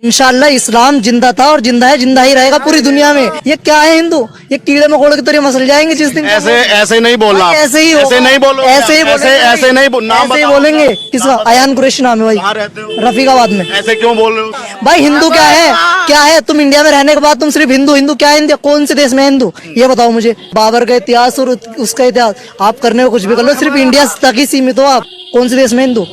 इंशाल्लाह इस्लाम जिंदा था और जिंदा है, जिंदा ही रहेगा पूरी दुनिया में। ये क्या है हिंदू, ये कीड़े मकोड़े की तरह मसल जाएंगे जिस दिन। ऐसे नहीं बोलना, ऐसे ही ऐसे नहीं बोलो, ऐसे ही ऐसे नहीं नाम ऐसे ही बताओ। बोलेंगे। किसका? अयान कुरैशी नाम है कहाँ भाई, रहते हो? रफीकाबाद में। ऐसे क्यों बोल रहे हो? भाई हिंदू क्या है, क्या है? तुम इंडिया में रहने के बाद तुम सिर्फ हिंदू हिंदू क्या है? इंडिया कौन से देश में है हिंदू, ये बताओ मुझे। बाबर का इतिहास और उसका इतिहास आप करने को कुछ भी कर लो, सिर्फ इंडिया तक ही सीमित हो आप। कौन से देश में हिंदू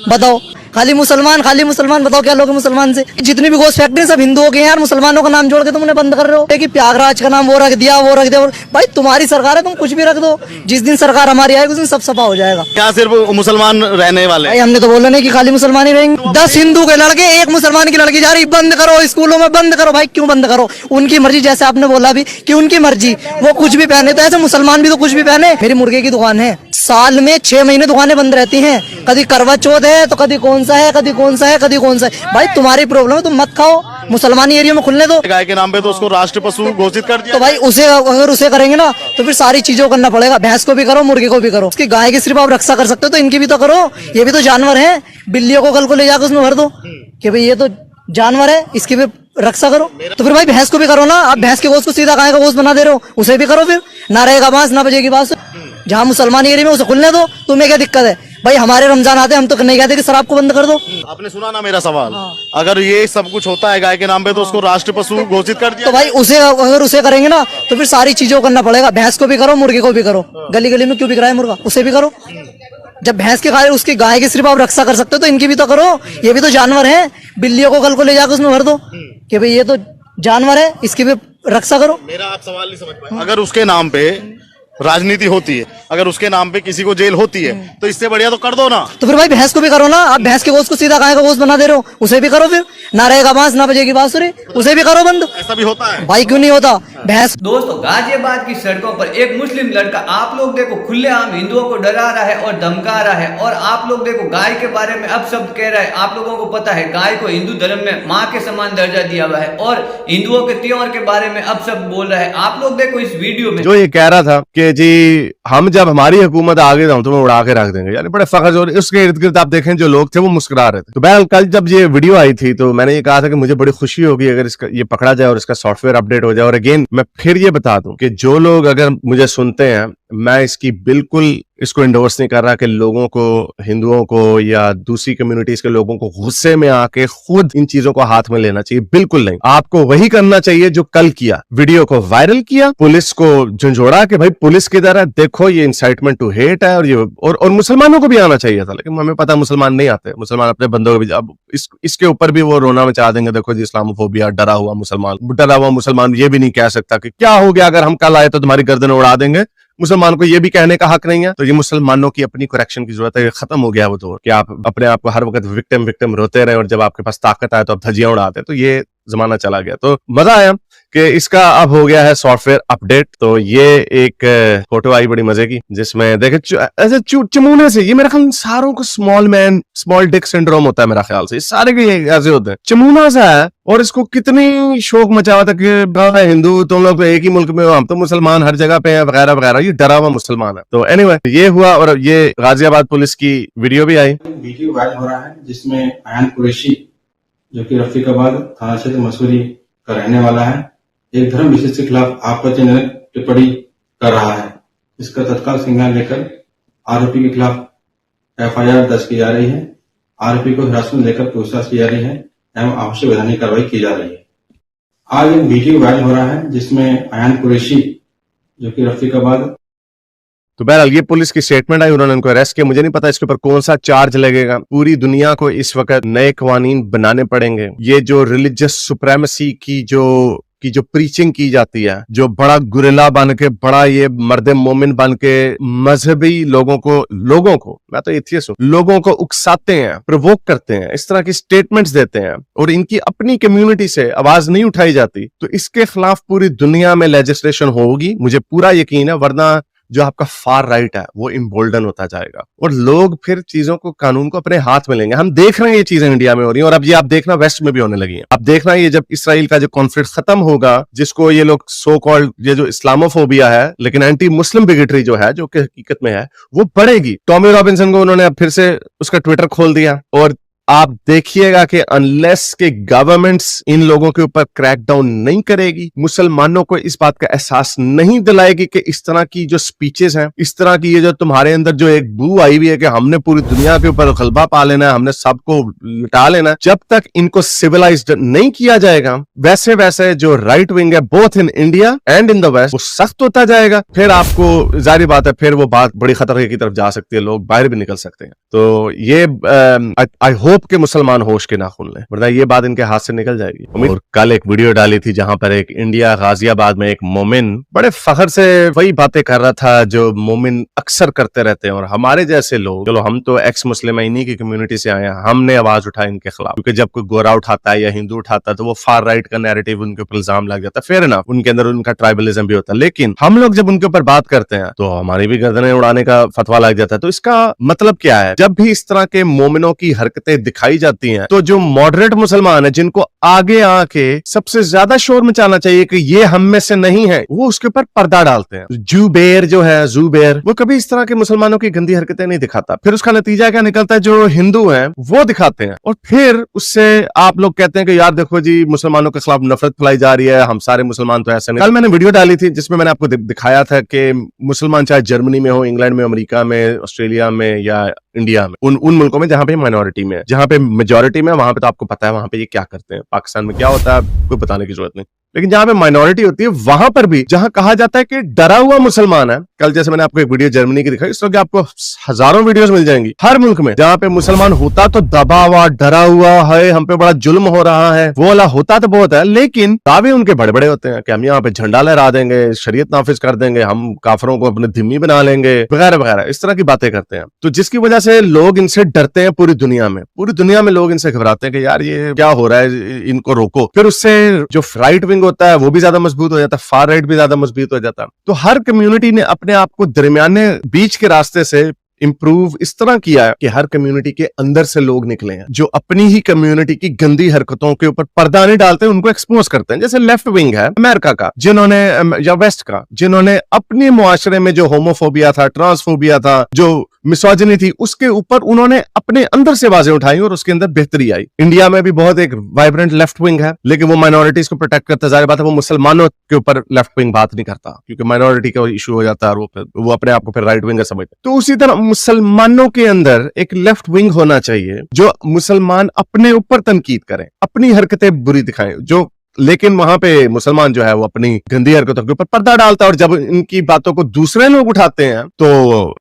बताओ? खाली मुसलमान बताओ क्या लोग मुसलमान से? जितनी भी गोश्त फैक्ट्री सब हिंदुओं के हैं यार, मुसलमानों का नाम जोड़ के तुम उन्हें बंद कर रहे हो कि प्रयागराज का नाम वो रख दिया वो रख दिया। भाई तुम्हारी सरकार है, तुम कुछ भी रख दो, जिस दिन सरकार हमारी आएगी उस दिन सब सफा हो जाएगा। क्या सिर्फ मुसलमान रहने वाले? भाई हमने तो बोला नहीं कि खाली मुसलमान ही रहेंगे। 10 हिंदू के लड़के एक मुसलमान की लड़की जा रही, बंद करो स्कूलों में, बंद करो। भाई क्यों बंद करो? उनकी मर्जी, जैसे आपने बोला भी कि उनकी मर्जी, वो कुछ भी पहने, तो ऐसे मुसलमान भी तो कुछ भी पहने। मेरी मुर्गे की दुकान है, साल में 6 महीने दुकानें बंद रहती हैं। कभी करवा चौथ है तो कभी कौन सा है, कभी कौन सा है, कभी कौन सा है। भाई तुम्हारी प्रॉब्लम है, तुम मत खाओ, मुसलमानी एरिया में खुलने दो। गाय के नाम पे तो उसको राष्ट्र पशु घोषित कर दिया। तो भाई उसे अगर उसे करेंगे ना तो फिर सारी चीजों को करना पड़ेगा। भैंस को भी करो, मुर्गे को भी करो। उसकी गाय की सिर्फ आप रक्षा कर सकते हो तो इनकी भी तो करो। ये भी तो जानवर है। बिल्लियों को कल को ले जाकर उसमें भर दो कि भाई ये तो जानवर है, इसकी भी रक्षा करो। तो फिर भाई भैंस को भी करो ना। आप भैंस के गोश्त को सीधा गाय का गोश्त बना दे रहे हो, उसे भी करो। फिर ना रहेगा बांस ना बजेगी बांस। जहाँ मुसलमान एरिया में उसे खुलने दो, तुम्हें क्या दिक्कत है? भाई हमारे रमजान आते हैं, हम तो नहीं कहते कि शराब को बंद कर दो। आपने सुना ना मेरा सवाल? अगर ये सब कुछ होता है गाय के नाम पे तो उसको राष्ट्र पशु घोषित कर दिया। तो भाई उसे अगर उसे करेंगे ना तो फिर सारी चीजों को करना पड़ेगा। भैंस को भी करो, मुर्गे को भी करो। गली गली में क्यों बिक रहा है मुर्गा, उसे भी करो। जब भैंस के खाए उसकी गाय की सिर्फ आप रक्षा कर सकते हो तो इनकी भी तो करो। ये भी तो जानवर है। बिल्लियों को कल को ले जाकर उसमें भर दो कि भाई ये तो जानवर है, इसकी भी रक्षा करो। मेरा आप सवाल नहीं समझ पाए। अगर उसके नाम पे राजनीति होती है, अगर उसके नाम पे किसी को जेल होती है, तो इससे बढ़िया तो कर दो ना। तो फिर भाई भैंस को भी करो ना। आप भैंस के गोश्त को सीधा गाय का गोश्त बना दे रहे हो, उसे भी करो। फिर ना रहेगा बांस ना बजेगी बांसुरी, उसे भी करो बंद। ऐसा भी होता है भाई क्यों नहीं होता? भैंस दोस्तों, गाजियाबाद की सड़कों पर एक मुस्लिम लड़का आप लोग देखो खुलेआम हिंदुओं को डरा रहा है और धमका रहा है। और आप लोग देखो गाय के बारे में अब शब्द कह रहा है। आप लोगों को पता है गाय को हिंदू धर्म में माँ के समान दर्जा दिया हुआ है और हिंदुओं के त्योहार के बारे में अब शब्द बोल रहा है। आप लोग देखो इस वीडियो में जो ये कह रहा था कि जी हम जब हमारी हुकूमत आगे हम तुम्हें उड़ा के रख देंगे, यानी बड़े फखर। और उसके इर्द गिर्द आप देखें जो लोग थे वो मुस्कुरा रहे थे। तो बहरहाल कल जब ये वीडियो आई थी तो मैंने ये कहा था कि मुझे बड़ी खुशी होगी अगर इसका ये पकड़ा जाए और इसका सॉफ्टवेयर अपडेट हो जाए। और अगेन मैं फिर ये बता दूं कि जो लोग अगर मुझे सुनते हैं, मैं इसकी बिल्कुल इसको इंडोर्स नहीं कर रहा कि लोगों को, हिंदुओं को या दूसरी कम्युनिटीज के लोगों को गुस्से में आके खुद इन चीजों को हाथ में लेना चाहिए। बिल्कुल नहीं। आपको वही करना चाहिए जो कल किया, वीडियो को वायरल किया, पुलिस को झंझोड़ा कि भाई पुलिस किधर है, देखो ये इंसाइटमेंट टू हेट है। और ये और मुसलमानों को भी आना चाहिए था, लेकिन हमें पता मुसलमान नहीं आते। मुसलमान अपने बंदों को भी अब इसके ऊपर भी वो रोना मचा देंगे, देखो जी इस्लामोफोबिया, डरा हुआ मुसलमान ये भी नहीं कह सकता कि क्या हो गया अगर हम कल आए तो तुम्हारी गर्दन उड़ा देंगे। मुसलमान को ये भी कहने का हक नहीं है। तो ये मुसलमानों की अपनी करेक्शन की जरूरत है। खत्म हो गया वो दौर कि आप अपने आप को हर वक्त विक्टिम रोते रहे और जब आपके पास ताकत आए तो आप धज्जियां उड़ाते। तो ये जमाना चला गया। तो मजा आया कि इसका अब हो गया है सॉफ्टवेयर अपडेट। तो ये एक फोटो आई बड़ी मजे की, जिसमें देखे ऐसे चमूने से, ये मेरा ख्याल सारों को स्मॉल डिक सिंड्रोम होता है मेरा ख्याल से, सारे के ऐसे होते हैं। चमूना सा है और इसको कितनी शौक मचा हुआ था कि हिंदू तुम लोग तो एक ही मुल्क में हो, हम तो मुसलमान हर जगह पे हैं वगैरह वगैरह। ये डरा हुआ मुसलमान है। तो एनीवे ये हुआ और ये गाजियाबाद पुलिस की वीडियो भी आई। वीडियो वायरल हो रहा है जिसमें अयान कुरैशी, जो कि रफीकाबाद थाना क्षेत्र मसूरी का रहने वाला है, एक धर्म विशेष के खिलाफ आपत्तिजनक टिप्पणी कर रहा है। इसका तत्काल संज्ञान लेकर आरोपी के खिलाफ एफआईआर दर्ज की जा रही है। आरोपी को हिरासत में लेकर पूछताछ की जा रही है एवं आवश्यक वैधानिक कार्रवाई की जा रही है। आज एक वीडियो वायरल हो रहा है जिसमें अयान कुरैशी, जो कि रफीकाबाद। तो बहरहाल ये पुलिस की स्टेटमेंट आई, उन्होंने उनको अरेस्ट किया। मुझे नहीं पता इसके ऊपर कौन सा चार्ज लगेगा। पूरी दुनिया को इस वक्त नए कवानीन बनाने पड़ेंगे। ये जो रिलीजियस सुप्रेमेसी की जो प्रीचिंग की जाती है, जो बड़ा गुरिल्ला बन के, बड़ा ये मर्द मोमिन बन के मजहबी लोगों को मैं तो एथियस्ट हूं, लोगों को उकसाते हैं, प्रोवोक करते हैं, इस तरह की स्टेटमेंट्स देते हैं और इनकी अपनी कम्युनिटी से आवाज नहीं उठाई जाती, तो इसके खिलाफ पूरी दुनिया में लेजिस्लेशन होगी, मुझे पूरा यकीन है। वरना जो आपका फार राइट है वो इम्बोल्डन होता जाएगा और लोग फिर चीजों को, कानून को अपने हाथ में लेंगे। हम देख रहे हैं ये चीजें इंडिया में हो रही हैं और अब ये आप देखना वेस्ट में भी होने लगी हैं। अब देखना ये जब इसराइल का जो कॉन्फ्लिक्ट खत्म होगा, जिसको ये लोग सो कॉल्ड ये जो इस्लामोफोबिया है लेकिन एंटी मुस्लिम बिगेटरी जो है, जो कि हकीकत में है, वो बढ़ेगी। टॉमी रॉबिन्सन को उन्होंने अब फिर से उसका ट्विटर खोल दिया और आप देखिएगा कि अनलेस के गवर्नमेंट्स इन लोगों के ऊपर क्रैकडाउन नहीं करेगी, मुसलमानों को इस बात का एहसास नहीं दिलाएगी कि इस तरह की जो स्पीचेस हैं, इस तरह की ये जो तुम्हारे अंदर जो एक बू आई हुई है कि हमने पूरी दुनिया के ऊपर गलबा पा लेना है, हमने सबको लुटा लेना है, जब तक इनको सिविलाइज्ड नहीं किया जाएगा, वैसे वैसे जो राइट विंग है both in India and in the West वो सख्त होता जाएगा। फिर आपको जाहिर बात है फिर वो बात बड़ी खतरे की तरफ जा सकती है, लोग बाहर भी निकल सकते हैं। तो ये आई होप के मुसलमान होश के नाखून लें, वरना ये बात इनके हाथ से निकल जाएगी। और कल एक वीडियो डाली थी जहां पर एक इंडिया गाजियाबाद में एक मोमिन बड़े फखर से वही बातें कर रहा था जो मोमिन अक्सर करते रहते हैं, और हमारे जैसे लोग, चलो हम तो एक्स मुस्लिम इन्हीं की कम्युनिटी से आए हैं, हमने आवाज उठाई इनके खिलाफ, क्योंकि जब कोई गोरा उठाता है या हिंदू उठाता है तो वो फार राइट का नैरेटिव उनके ऊपर इल्जाम लग जाता है। फेयर इनफ, उनके अंदर उनका ट्राइबलिज्म भी होता है, लेकिन हम लोग जब उनके ऊपर बात करते हैं तो हमारी भी गर्दनें उड़ाने का फतवा लग जाता है। तो इसका मतलब क्या है? जब भी इस तरह के मोमिनों की हरकतें दिखाई जाती हैं तो जो मॉडरेट मुसलमान है, जिनको आगे आके सबसे ज्यादा शोर मचाना चाहिए कि ये हम में से नहीं है, वो उसके ऊपर पर्दा डालते हैं। जुबेर जो है, जुबेर, वो कभी इस तरह के मुसलमानों की गंदी हरकतें नहीं दिखाता। फिर उसका नतीजा क्या निकलता है? जो हिंदू हैं वो दिखाते हैं, और फिर उससे आप लोग कहते हैं कि यार देखो जी मुसलमानों के खिलाफ नफरत फैलाई जा रही है, हम सारे मुसलमान तो ऐसे नहीं। कल मैंने वीडियो डाली थी जिसमें मैंने आपको दिखाया था कि मुसलमान चाहे जर्मनी में हो, इंग्लैंड में, अमेरिका में, ऑस्ट्रेलिया में या इंडिया में, उन मुल्कों में जहां पे माइनॉरिटी में है, जहां पे मेजॉरिटी में, वहां पे तो आपको पता है वहां पे ये क्या करते हैं। पाकिस्तान में क्या होता है कोई बताने की जरूरत नहीं, लेकिन जहां पे माइनॉरिटी होती है वहां पर भी जहां कहा जाता है कि डरा हुआ मुसलमान है, कल जैसे मैंने आपको एक वीडियो जर्मनी की दिखाई, इस तरह की आपको हजारों वीडियोस मिल जाएंगी हर मुल्क में, जहां पे मुसलमान होता तो दबा हुआ, डरा हुआ है, हम पे बड़ा जुल्म हो रहा है, वो वाला होता तो बहुत है, लेकिन दावे उनके बड़े बड़े होते हैं कि हम यहाँ पे झंडा लहरा देंगे, शरीयत नाफिज कर देंगे, हम काफरों को अपने धिम्मी बना लेंगे, वगैरह वगैरह, इस तरह की बातें करते हैं। तो जिसकी वजह से लोग इनसे डरते हैं, पूरी दुनिया में लोग इनसे घबराते हैं कि यार ये क्या हो रहा है, इनको रोको। फिर उससे जो राइट विंग होता है वो भी ज्यादा मजबूत हो जाता है, फार राइट भी ज्यादा मजबूत हो जाता है। तो हर कम्युनिटी ने अपने आप को दरमियाने बीच के रास्ते से इंप्रूव इस तरह किया है कि हर कम्युनिटी के अंदर से लोग निकले हैं जो अपनी ही कम्युनिटी की गंदी हरकतों के ऊपर पर्दा नहीं डालते, उनको एक्सपोज करते हैं। जैसे लेफ्ट विंग है अमेरिका का, जिन्होंने या वेस्ट का, जिन्होंने अपने मुआशरे में जो होमोफोबिया था, ट्रांसफोबिया था, जो मिसोजिनी थी, उसके ऊपर उन्होंने अपने अंदर से आवाजें उठाई और उसके अंदर बेहतरी आई। इंडिया में भी बहुत एक वाइब्रेंट लेफ्ट विंग है, लेकिन वो माइनॉरिटीज को प्रोटेक्ट करता है। जाहिर बात है वो मुसलमानों के ऊपर लेफ्ट विंग बात नहीं करता, क्योंकि माइनॉरिटी का इशू हो जाता है और वो अपने आप को फिर राइट विंग समझते। तो उसी तरह मुसलमानों के अंदर एक लेफ्ट विंग होना चाहिए जो मुसलमान अपने ऊपर तनकीद करें, अपनी हरकतें बुरी दिखाएं, जो लेकिन वहां पे मुसलमान जो है वो अपनी गंदी हरकतों के ऊपर पर्दा डालता है, और जब इनकी बातों को दूसरे लोग उठाते हैं तो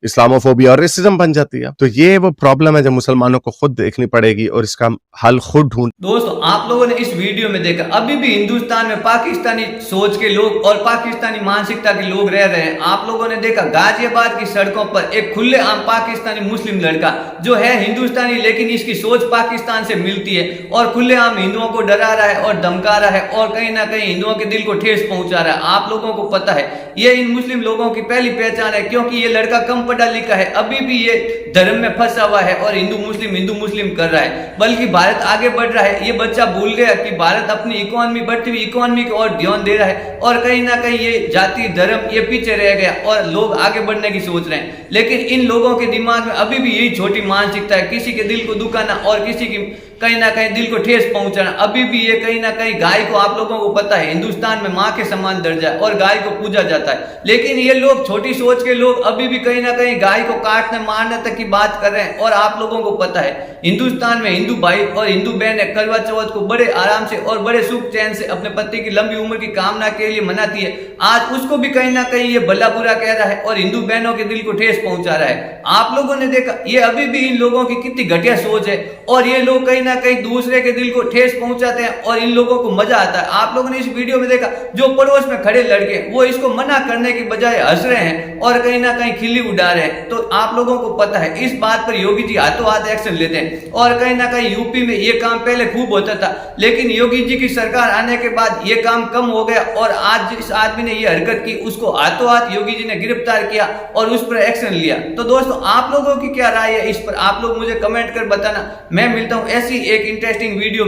इस्लामोफोबिया और रेसिज्म बन जाती है। तो ये वो प्रॉब्लम है जो मुसलमानों को खुद देखनी पड़ेगी और इसका हल खुद ढूंढ। दोस्तों आप लोगों ने इस वीडियो में देखा, अभी भी हिंदुस्तान में पाकिस्तानी सोच के लोग और पाकिस्तानी मानसिकता के लोग रह रहे हैं। आप लोगों ने देखा गाजियाबाद की सड़कों पर एक खुलेआम पाकिस्तानी मुस्लिम लड़का जो है हिंदुस्तानी, लेकिन इसकी सोच पाकिस्तान से मिलती है और खुलेआम हिंदुओं को डरा रहा है और धमका रहा है और कहीं ना कहीं हिंदुओं के दिल को ठेस पहुंचा रहा है। आप लोगों को पता है ये इन मुस्लिम लोगों की पहली पहचान है, क्योंकि ये लड़का कम पढ़ा लिखा है, अभी भी ये धर्म में फंसा हुआ है और हिंदू मुस्लिम कर रहा है। बल्कि भारत आगे बढ़ रहा है, ये बच्चा भूल गया कि भारत अपनी इकोनॉमी, बढ़ती हुई इकोनॉमी की ओर ध्यान दे रहा है और कहीं ना कहीं ये जाति धर्म ये पीछे रह गया और लोग आगे बढ़ने की सोच रहे हैं। लेकिन इन लोगों के दिमाग में अभी भी यही छोटी मानसिकता है, किसी के दिल को दुखाना और किसी की कहीं ना कहीं दिल को ठेस पहुंचाना। अभी भी ये कहीं ना कहीं गाय को, आप लोगों को पता है हिंदुस्तान में मां के समान दर्जा है और गाय को पूजा जाता है, लेकिन ये लोग छोटी सोच के लोग अभी भी कहीं ना कहीं गाय को काटने मारने तक की बात कर रहे हैं। और आप लोगों को पता है हिंदुस्तान में हिंदू भाई और हिंदू बहन करवा चौथ को बड़े आराम से और बड़े सुख चैन से अपने पति की लंबी उम्र की कामना के लिए मनाती है। आज उसको भी कहीं ना कहीं ये भला बुरा कह रहा है और हिंदू बहनों के दिल को ठेस पहुंचा रहा है। आप लोगों ने देखा ये अभी भी इन लोगों की कितनी घटिया सोच है और ये लोग कहीं ना कहीं दूसरे के दिल को ठेस पहुंचाते हैं और इन लोगों को मजा आता है। आप लोगों ने इस वीडियो में देखा जो पड़ोस में खड़े लड़के वो इसको मना करने की बजाय हंस रहे हैं और कहीं ना कहीं खिल्ली उड़ा रहे हैं। तो आप लोगों को पता है इस बात पर योगी जी हाथों हाथ एक्शन लेते हैं और कहीं ना कहीं यूपी में ये काम पहले खूब होता था, लेकिन योगी जी की सरकार आने के बाद ये काम कम हो गया और आज जिस आदमी ने ये हरकत की उसको हाथों हाथ योगी जी ने गिरफ्तार किया और उस पर एक्शन लिया। तो दोस्तों आप लोगों की क्या राय है इस पर, आप लोग मुझे कमेंट कर बताना। मैं मिलता हूं ऐसी एक इंटरेस्टिंग वीडियो।